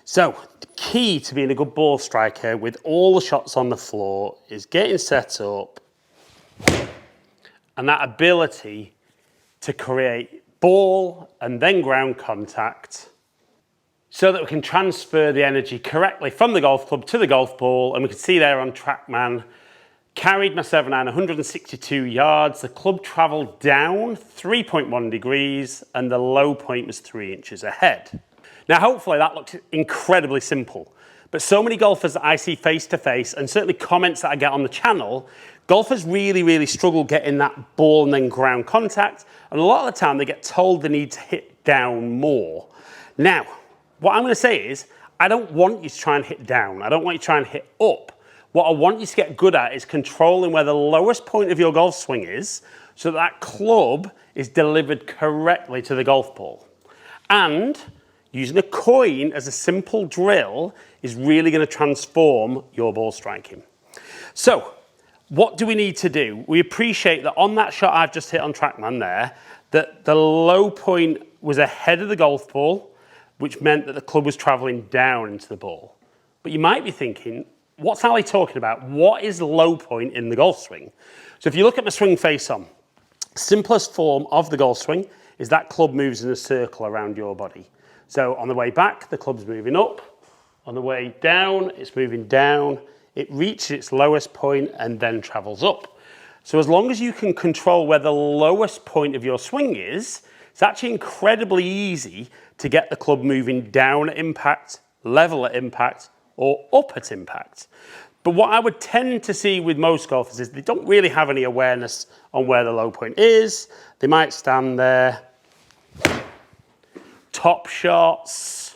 So the key to being a good ball striker with all the shots on the floor is getting set up and that ability to create ball and then ground contact so that we can transfer the energy correctly from the golf club to the golf ball. And we can see there on TrackMan, carried my 7-iron 162 yards. The club travelled down 3.1 degrees and the low point was 3 inches ahead. Now, hopefully that looks incredibly simple, but so many golfers that I see face to face and certainly comments that I get on the channel, golfers really struggle getting that ball and then ground contact. And a lot of the time they get told they need to hit down more. Now, what I'm going to say is, I don't want you to try and hit down. I don't want you to try and hit up. What I want you to get good at is controlling where the lowest point of your golf swing is so that club is delivered correctly to the golf ball. And using a coin as a simple drill is really going to transform your ball striking. So, what do we need to do? We appreciate that on that shot I've just hit on TrackMan there, that the low point was ahead of the golf ball, which meant that the club was travelling down into the ball. But you might be thinking, what's Ali talking about? What is low point in the golf swing? So if you look at my swing face on, simplest form of the golf swing is that club moves in a circle around your body. So on the way back, the club's moving up. On the way down, it's moving down. It reaches its lowest point and then travels up. So as long as you can control where the lowest point of your swing is, it's actually incredibly easy to get the club moving down at impact, level at impact, or up at impact. But what I would tend to see with most golfers is they don't really have any awareness on where the low point is. They might stand there, top shots,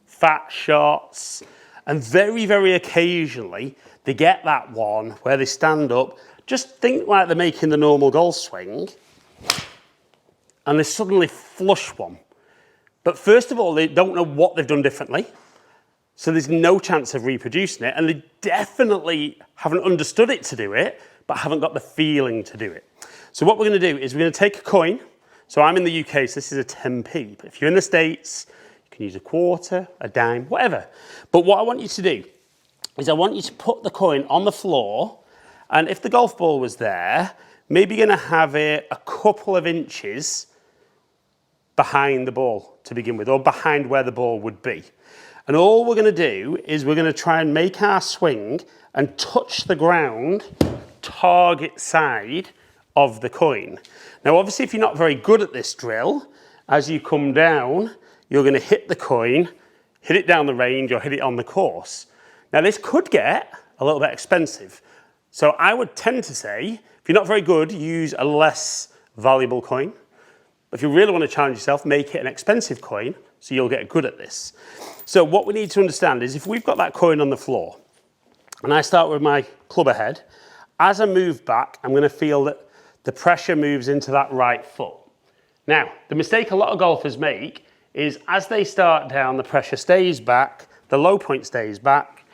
fat shots, and very occasionally they get that one where they stand up, just think like they're making the normal golf swing, and they suddenly flush one. But first of all, they don't know what they've done differently, so there's no chance of reproducing it, and they definitely haven't understood it to do it, but haven't got the feeling to do it. So what we're going to do is we're going to take a coin. So I'm in the UK, so this is a 10p, but if you're in the States, you can use a quarter, a dime, whatever. But what I want you to do is I want you to put the coin on the floor, and if the golf ball was there, maybe you're going to have it a couple of inches behind the ball to begin with, or behind where the ball would be. And all we're going to do is we're going to try and make our swing and touch the ground target side of the coin. Now obviously if you're not very good at this drill, as you come down, you're going to hit the coin, hit it down the range or hit it on the course. Now this could get a little bit expensive. So I would tend to say, if you're not very good, use a less valuable coin. But if you really want to challenge yourself, make it an expensive coin so you'll get good at this. So what we need to understand is if we've got that coin on the floor and I start with my club ahead, as I move back, I'm going to feel that the pressure moves into that right foot. Now, the mistake a lot of golfers make is as they start down, the pressure stays back, the low point stays back,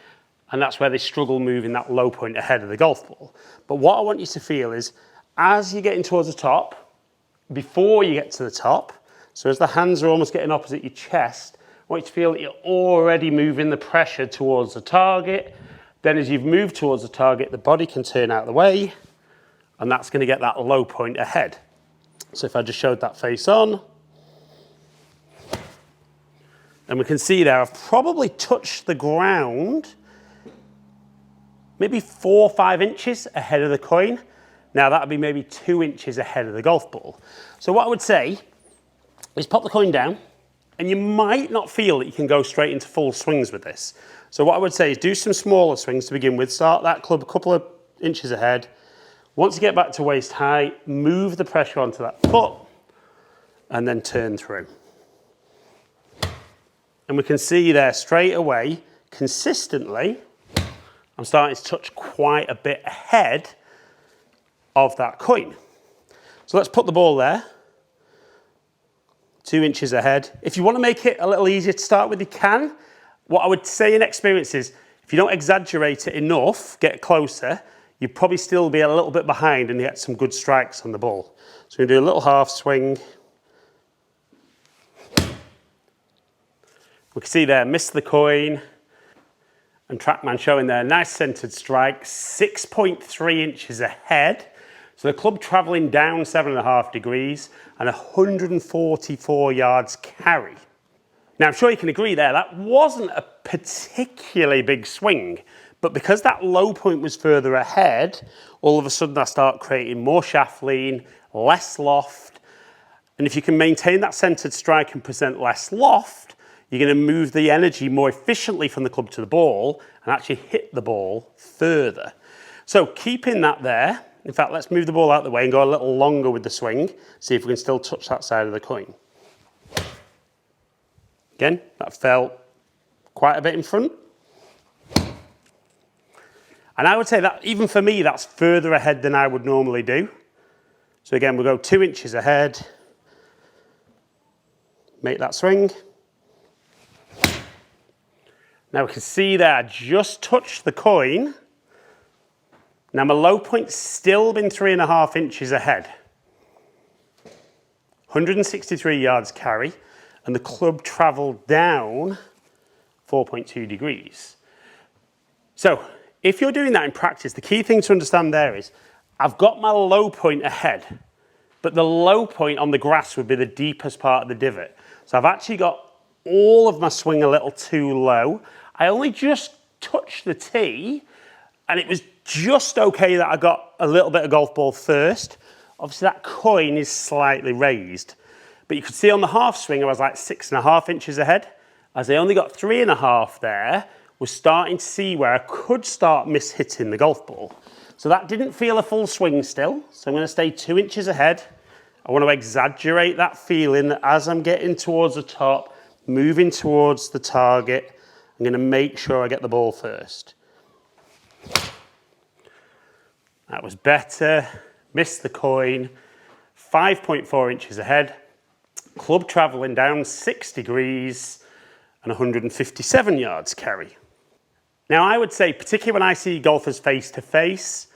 and that's where they struggle moving that low point ahead of the golf ball. But what I want you to feel is as you're getting towards the top, before you get to the top, so as the hands are almost getting opposite your chest, I want you to feel that you're already moving the pressure towards the target. Then as you've moved towards the target, the body can turn out of the way, and that's going to get that low point ahead. So if I just showed that face on, and we can see there, I've probably touched the ground maybe 4 or 5 inches ahead of the coin. Now that would be maybe 2 inches ahead of the golf ball. So what I would say is pop the coin down, and you might not feel that you can go straight into full swings with this. So what I would say is do some smaller swings to begin with. Start that club a couple of inches ahead. Once you get back to waist high, move the pressure onto that foot and then turn through. And we can see there straight away, consistently, I'm starting to touch quite a bit ahead of that coin. So let's put the ball there, 2 inches ahead. If you want to make it a little easier to start with, you can. What I would say in experience is, if you don't exaggerate it enough, get closer, you'd probably still be a little bit behind and get some good strikes on the ball. So we're going to do a little half swing. We can see there, missed the coin, and TrackMan showing there, nice centered strike, 6.3 inches ahead. So the club traveling down 7.5 degrees and 144 yards carry. Now, I'm sure you can agree there, that wasn't a particularly big swing, but because that low point was further ahead, all of a sudden I start creating more shaft lean, less loft. And if you can maintain that centered strike and present less loft, you're going to move the energy more efficiently from the club to the ball and actually hit the ball further. So keeping that there, in fact, let's move the ball out of the way and go a little longer with the swing, see if we can still touch that side of the coin. Again, that fell quite a bit in front. And I would say that, even for me, that's further ahead than I would normally do. So again, we'll go 2 inches ahead, make that swing. Now we can see there, I just touched the coin. Now my low point's still been 3.5 inches ahead. 163 yards carry, and the club travelled down 4.2 degrees. So if you're doing that in practice, the key thing to understand there is, I've got my low point ahead, but the low point on the grass would be the deepest part of the divot. So I've actually got all of my swing a little too low. I only just touched the tee, and it was just okay that I got a little bit of golf ball first. Obviously that coin is slightly raised, but you could see on the half swing I was like 6.5 inches ahead. As I only got 3.5 there, we're starting to see where I could start mishitting the golf ball. So that didn't feel a full swing still, so I'm going to stay 2 inches ahead. I want to exaggerate that feeling that as I'm getting towards the top, moving towards the target, I'm going to make sure I get the ball first. That was better, missed the coin, 5.4 inches ahead, club travelling down 6 degrees and 157 yards carry. Now I would say, particularly when I see golfers face to face,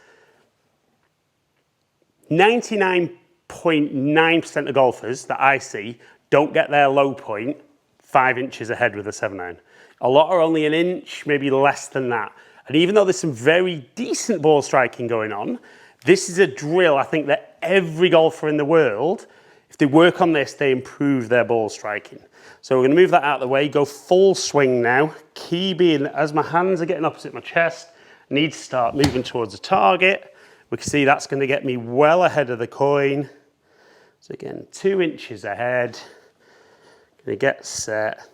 99.9% of golfers that I see don't get their low point 5 inches ahead with a 7-iron. A lot are only an inch, maybe less than that. And even though there's some very decent ball striking going on, this is a drill I think that every golfer in the world, if they work on this, they improve their ball striking. So we're going to move that out of the way, go full swing now. Key being that as my hands are getting opposite my chest, I need to start moving towards the target. We can see that's going to get me well ahead of the coin. So again, 2 inches ahead. Going to get set.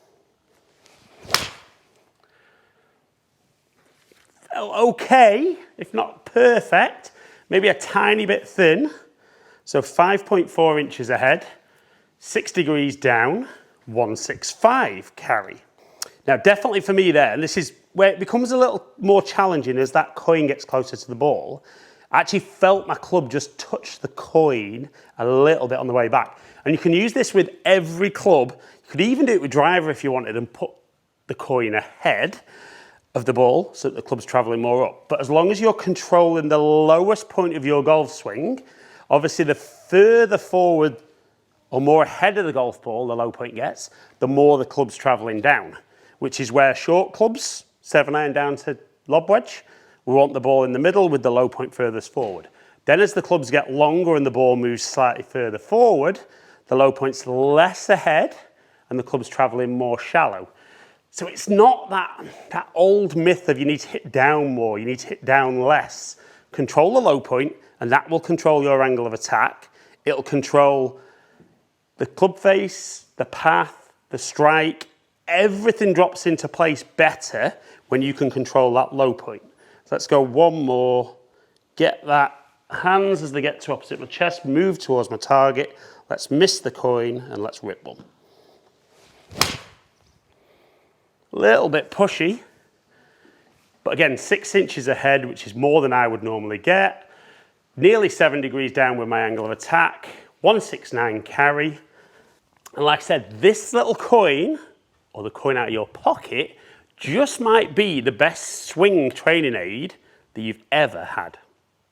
Okay, if not perfect, maybe a tiny bit thin. So 5.4 inches ahead, 6 degrees down, 165 carry. Now definitely for me there, and this is where it becomes a little more challenging as that coin gets closer to the ball, I actually felt my club just touch the coin a little bit on the way back. And you can use this with every club. You could even do it with driver if you wanted and put the coin ahead of the ball so that the club's travelling more up. But as long as you're controlling the lowest point of your golf swing, obviously the further forward or more ahead of the golf ball the low point gets, the more the club's travelling down, which is where short clubs, 7-iron down to lob wedge, we want the ball in the middle with the low point furthest forward. Then as the clubs get longer and the ball moves slightly further forward, the low point's less ahead and the club's travelling more shallow. So it's not that old myth of you need to hit down more, you need to hit down less. Control the low point and that will control your angle of attack. It'll control the club face, the path, the strike. Everything drops into place better when you can control that low point. So let's go one more. Get that hands as they get to opposite my chest, move towards my target. Let's miss the coin and let's rip one. Little bit pushy, but again, 6 inches ahead, which is more than I would normally get. Nearly 7 degrees down with my angle of attack, 169 carry. And like I said, this little coin, or the coin out of your pocket, just might be the best swing training aid that you've ever had.